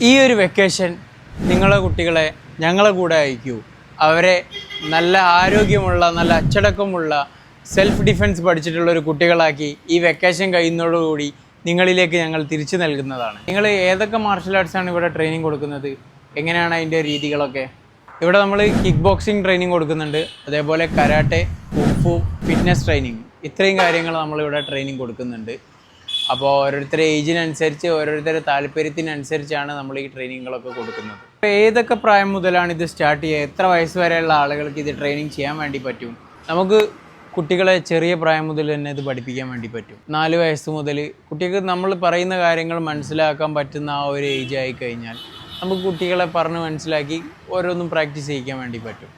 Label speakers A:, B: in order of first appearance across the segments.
A: ഈ ഒരു വെക്കേഷൻ നിങ്ങളെ കുട്ടികളെ ഞങ്ങളെ കൂടെ അയക്കൂ. അവരെ നല്ല ആരോഗ്യമുള്ള, നല്ല അച്ചടക്കമുള്ള, സെൽഫ് ഡിഫെൻസ് പഠിച്ചിട്ടുള്ള ഒരു കുട്ടികളാക്കി ഈ വെക്കേഷൻ കഴിയുന്നതോടുകൂടി നിങ്ങളിലേക്ക് ഞങ്ങൾ തിരിച്ചു നൽകുന്നതാണ്. നിങ്ങൾ ഏതൊക്കെ മാർഷൽ ആർട്സാണ് ഇവിടെ ട്രെയിനിങ് കൊടുക്കുന്നത്? എങ്ങനെയാണ് അതിൻ്റെ രീതികളൊക്കെ? ഇവിടെ നമ്മൾ കിക്ക് ബോക്സിങ് ട്രെയിനിങ് കൊടുക്കുന്നുണ്ട്, അതേപോലെ കരാട്ടെ, കുംഫു, ഫിറ്റ്നസ് ട്രെയിനിങ്, ഇത്രയും കാര്യങ്ങൾ നമ്മളിവിടെ ട്രെയിനിങ് കൊടുക്കുന്നുണ്ട്. അപ്പോൾ ഓരോരുത്തരുടെ ഏജിനനുസരിച്ച്, ഓരോരുത്തരുടെ താല്പര്യത്തിനനുസരിച്ചാണ് നമ്മൾ ഈ ട്രെയിനിങ്ങുകളൊക്കെ കൊടുക്കുന്നത്. അപ്പോൾ ഏതൊക്കെ പ്രായം മുതലാണ് ഇത് സ്റ്റാർട്ട് ചെയ്യുക? എത്ര വയസ്സ് വരെയുള്ള ആളുകൾക്ക് ഇത് ട്രെയിനിങ് ചെയ്യാൻ വേണ്ടി പറ്റും? നമുക്ക് കുട്ടികളെ ചെറിയ പ്രായം മുതൽ തന്നെ ഇത് പഠിപ്പിക്കാൻ വേണ്ടി പറ്റും. 4 വയസ്സ് മുതൽ കുട്ടികൾക്ക് നമ്മൾ പറയുന്ന കാര്യങ്ങൾ മനസ്സിലാക്കാൻ പറ്റുന്ന ആ ഒരു ഏജ് ആയി കഴിഞ്ഞാൽ നമുക്ക് കുട്ടികളെ പറഞ്ഞ് മനസ്സിലാക്കി ഓരോന്നും പ്രാക്ടീസ് ചെയ്യിക്കാൻ വേണ്ടി പറ്റും.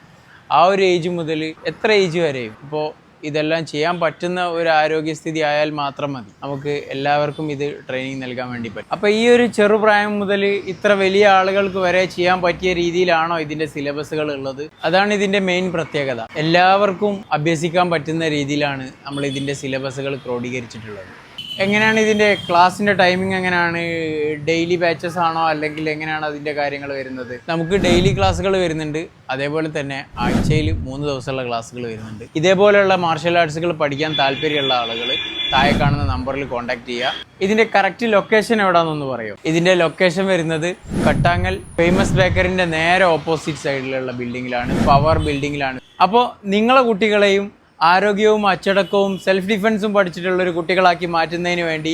A: ആ ഒരു ഏജ് മുതൽ എത്ര ഏജ് വരെയും ഇപ്പോൾ ഇതെല്ലാം ചെയ്യാൻ പറ്റുന്ന ഒരു ആരോഗ്യസ്ഥിതി ആയാൽ മാത്രം മതി നമുക്ക് എല്ലാവർക്കും ഇത് ട്രെയിനിങ് നൽകാൻ വേണ്ടി പറ്റും. അപ്പോൾ ഈ ഒരു ചെറുപ്രായം മുതൽ ഇത്ര വലിയ ആളുകൾക്ക് വരെ ചെയ്യാൻ പറ്റിയ രീതിയിലാണോ ഇതിൻ്റെ സിലബസുകൾ ഉള്ളത്? അതാണ് ഇതിൻ്റെ മെയിൻ പ്രത്യേകത. എല്ലാവർക്കും അഭ്യസിക്കാൻ പറ്റുന്ന രീതിയിലാണ് നമ്മൾ ഇതിൻ്റെ സിലബസുകൾ ക്രോഡീകരിച്ചിട്ടുള്ളത്. എങ്ങനെയാണ് ഇതിൻ്റെ ക്ലാസ്സിൻ്റെ ടൈമിംഗ്? എങ്ങനെയാണ്? ഡെയിലി ബാച്ചസ് ആണോ, അല്ലെങ്കിൽ എങ്ങനെയാണ് അതിൻ്റെ കാര്യങ്ങൾ വരുന്നത്? നമുക്ക് ഡെയിലി ക്ലാസ്സുകൾ വരുന്നുണ്ട്, അതേപോലെ തന്നെ ആഴ്ചയിൽ 3 ദിവസമുള്ള ക്ലാസ്സുകൾ വരുന്നുണ്ട്. ഇതേപോലെയുള്ള മാർഷൽ ആർട്സുകൾ പഠിക്കാൻ താല്പര്യമുള്ള ആളുകൾ താഴെ കാണുന്ന നമ്പറിൽ കോൺടാക്ട് ചെയ്യുക. ഇതിൻ്റെ കറക്റ്റ് ലൊക്കേഷൻ എവിടെയാണെന്നൊന്ന് പറയോ? ഇതിൻ്റെ ലൊക്കേഷൻ വരുന്നത് കട്ടാങ്ങൽ ഫേമസ് ബേക്കറിൻ്റെ നേരെ ഓപ്പോസിറ്റ് സൈഡിലുള്ള ബിൽഡിങ്ങിലാണ്, പവർ ബിൽഡിങ്ങിലാണ്. അപ്പോൾ നിങ്ങളെ കുട്ടികളെയും ആരോഗ്യവും അച്ചടക്കവും സെൽഫ് ഡിഫെൻസും പഠിച്ചിട്ടുള്ള ഒരു കുട്ടികളാക്കി മാറ്റുന്നതിന് വേണ്ടി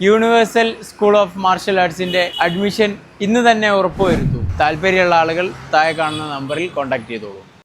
A: യൂണിവേഴ്സൽ സ്കൂൾ ഓഫ് മാർഷൽ ആർട്സിൻ്റെ അഡ്മിഷൻ ഇന്ന് തന്നെ ഉറപ്പുവരുത്തൂ. താല്പര്യമുള്ള ആളുകൾ താഴെ കാണുന്ന നമ്പറിൽ കോൺടാക്ട് ചെയ്തോളൂ.